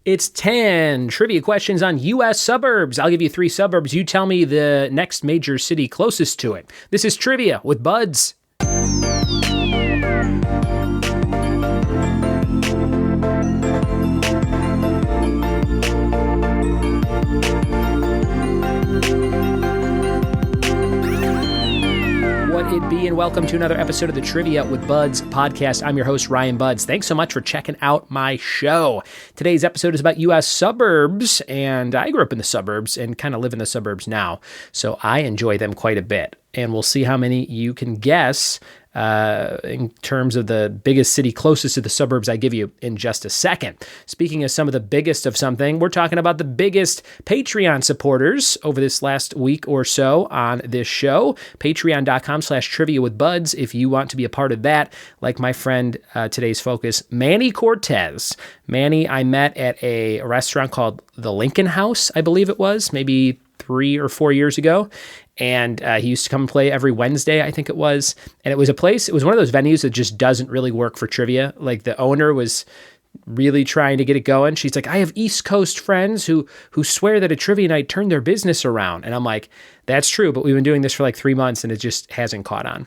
It's 10 trivia questions on U.S. suburbs. I'll give you 3 suburbs. You tell me the next major city closest to it. This is Trivia with Buds. It be, and welcome to another episode of the Trivia with Buds podcast. I'm your host, Ryan Buds. Thanks so much for checking out my show. Today's episode is about U.S. suburbs, and I grew up in the suburbs and kind of live in the suburbs now, so I enjoy them quite a bit. And we'll see how many you can guess in terms of the biggest city closest to the suburbs I give you in just a second. Speaking of some of the biggest of something, we're talking about the biggest Patreon supporters over this last week or so on this show. Patreon.com/trivia with Buds if you want to be a part of that. Like my friend, today's focus, Manny Cortez. Manny, I met at a restaurant called the Lincoln House, I believe it was, maybe 3 or 4 years ago. And he used to come and play every Wednesday, I think it was. And it was one of those venues that just doesn't really work for trivia. Like the owner was really trying to get it going. She's like, I have East Coast friends who swear that a trivia night turned their business around. And I'm like, that's true, but we've been doing this for like 3 months and it just hasn't caught on.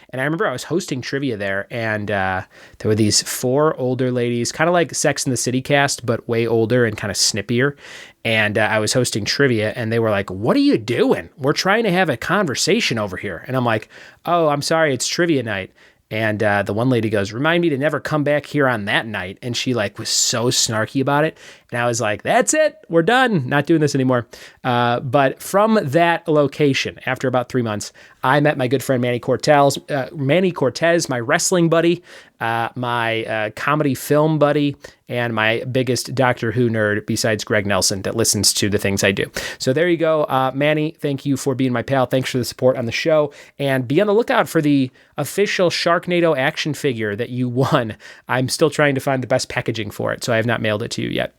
And I remember I was hosting trivia there, and there were these 4 older ladies, kind of like Sex and the City cast, but way older and kind of snippier. And I was hosting trivia, and they were like, what are you doing? We're trying to have a conversation over here. And I'm like, oh, I'm sorry, it's trivia night. And the one lady goes, remind me to never come back here on that night. And she was so snarky about it. And I was like, that's it. We're done. Not doing this anymore. But from that location, after about 3 months, I met my good friend Manny Cortez, my wrestling buddy, my comedy film buddy, and my biggest Doctor Who nerd besides Greg Nelson that listens to the things I do. So there you go. Manny, thank you for being my pal. Thanks for the support on the show. And be on the lookout for the official Sharknado action figure that you won. I'm still trying to find the best packaging for it, so I have not mailed it to you yet.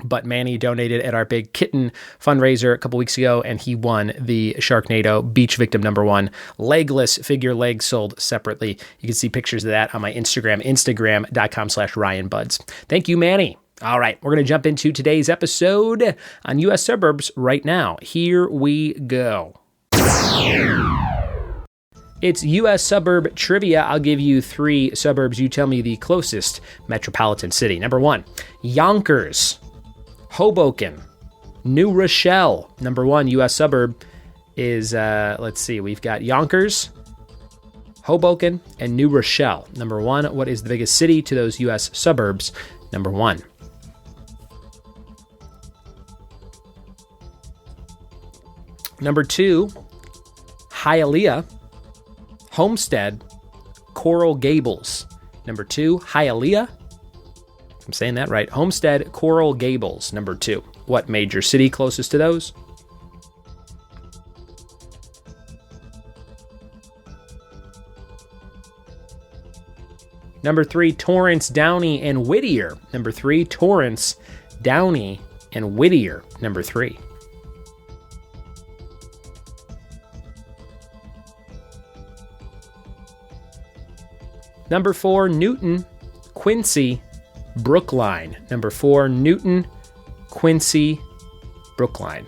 But Manny donated at our big kitten fundraiser a couple weeks ago, and he won the Sharknado Beach Victim #1 legless figure, legs sold separately. You can see pictures of that on my Instagram, instagram.com/RyanBuds. Thank you, Manny. All right, we're going to jump into today's episode on U.S. suburbs right now. Here we go. It's U.S. suburb trivia. I'll give you 3 suburbs. You tell me the closest metropolitan city. Number 1, Yonkers. Hoboken, New Rochelle. Number 1 U.S. suburb is, let's see, we've got Yonkers, Hoboken, and New Rochelle. Number 1, what is the biggest city to those U.S. suburbs? Number 1. Number 2, Hialeah, Homestead, Coral Gables. Number 2, Hialeah. I'm saying that right. Homestead, Coral Gables, number 2. What major city closest to those? Number 3, Torrance, Downey, and Whittier. Number 3, Torrance, Downey, and Whittier. Number 3. Number 4, Newton, Quincy, Brookline. Number 4, Newton, Quincy, Brookline.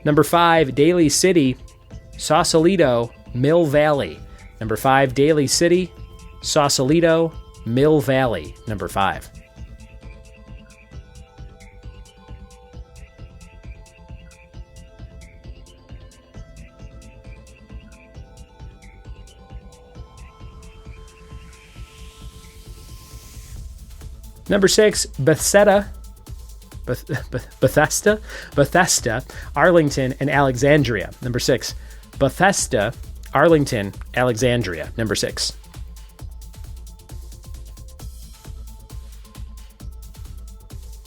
Number 5, Daly City, Sausalito, Mill Valley. Number 5, Daly City, Sausalito, Mill Valley. Number 5. Number 6, Bethesda, Arlington, and Alexandria. Number 6, Bethesda, Arlington, Alexandria. Number 6.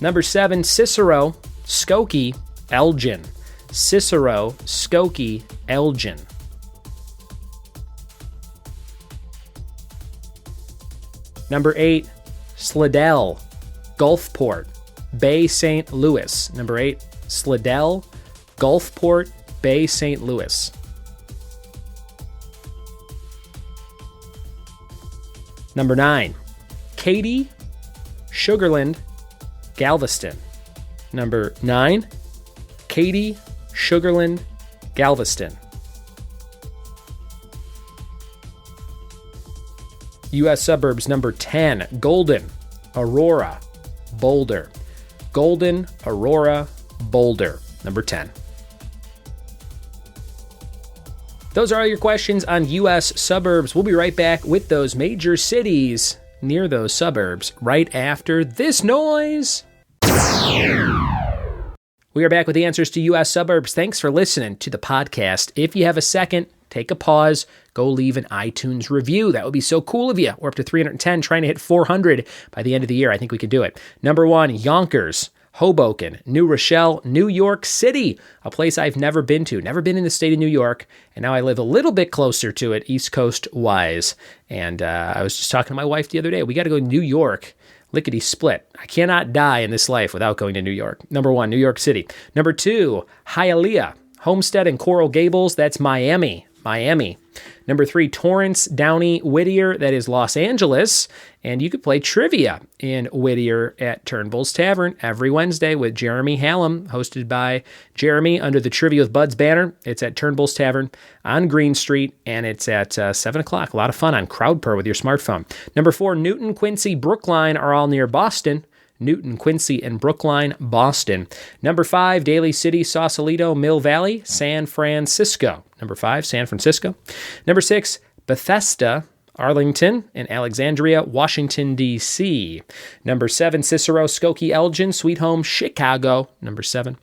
Number 7, Cicero, Skokie, Elgin. Cicero, Skokie, Elgin. Number 8, Slidell, Gulfport, Bay St. Louis. Number 8, Slidell, Gulfport, Bay St. Louis. Number 9, Katy, Sugarland, Galveston. Number 9, Katy, Sugarland, Galveston. U.S. suburbs number 10, Golden, Aurora, Boulder. Golden, Aurora, Boulder. Number 10. Those are all your questions on U.S. suburbs. We'll be right back with those major cities near those suburbs right after this noise. We are back with the answers to U.S. suburbs. Thanks for listening to the podcast. If you have a second, take a pause, go leave an iTunes review. That would be so cool of you. We're up to 310, trying to hit 400 by the end of the year. I think we could do it. Number 1, Yonkers, Hoboken, New Rochelle, New York City, a place I've never been to. Never been in the state of New York, and now I live a little bit closer to it, East Coast-wise. And I was just talking to my wife the other day. We got to go to New York. Lickety split. I cannot die in this life without going to New York. Number 1, New York City. Number 2, Hialeah, Homestead and Coral Gables. That's Miami. Number 3, Torrance, Downey, Whittier. That is Los Angeles. And you could play trivia in Whittier at Turnbull's Tavern every Wednesday with Jeremy Hallam, hosted by Jeremy under the Trivia with Buds banner. It's at Turnbull's Tavern on Green Street, and it's at 7 o'clock. A lot of fun on CrowdPur with your smartphone. Number 4, Newton, Quincy, Brookline are all near Boston. Newton, Quincy, and Brookline, Boston. Number 5, Daly City, Sausalito, Mill Valley, San Francisco. Number 5, San Francisco. Number 6, Bethesda, Arlington, and Alexandria, Washington, D.C. Number 7, Cicero, Skokie, Elgin, Sweet Home, Chicago. Number 7.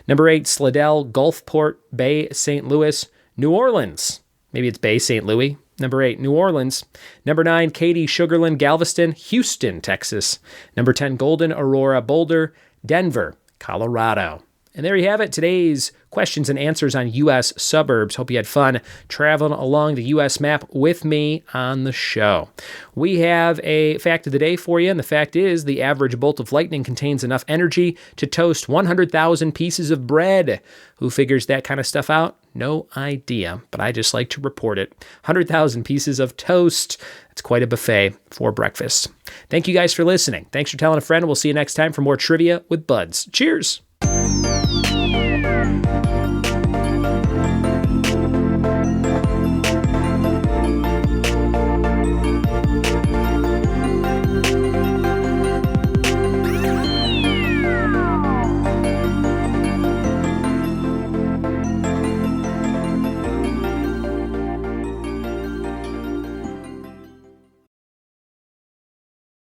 Number 8, Slidell, Gulfport, Bay, St. Louis, New Orleans. Maybe it's Bay, St. Louis. Number 8, New Orleans. Number 9, Katy, Sugarland, Galveston, Houston, Texas. Number 10, Golden, Aurora, Boulder, Denver, Colorado. And there you have it, today's questions and answers on U.S. suburbs. Hope you had fun traveling along the U.S. map with me on the show. We have a fact of the day for you, and the fact is the average bolt of lightning contains enough energy to toast 100,000 pieces of bread. Who figures that kind of stuff out? No idea, but I just like to report it. 100,000 pieces of toast. It's quite a buffet for breakfast. Thank you guys for listening. Thanks for telling a friend. We'll see you next time for more Trivia with Buds. Cheers!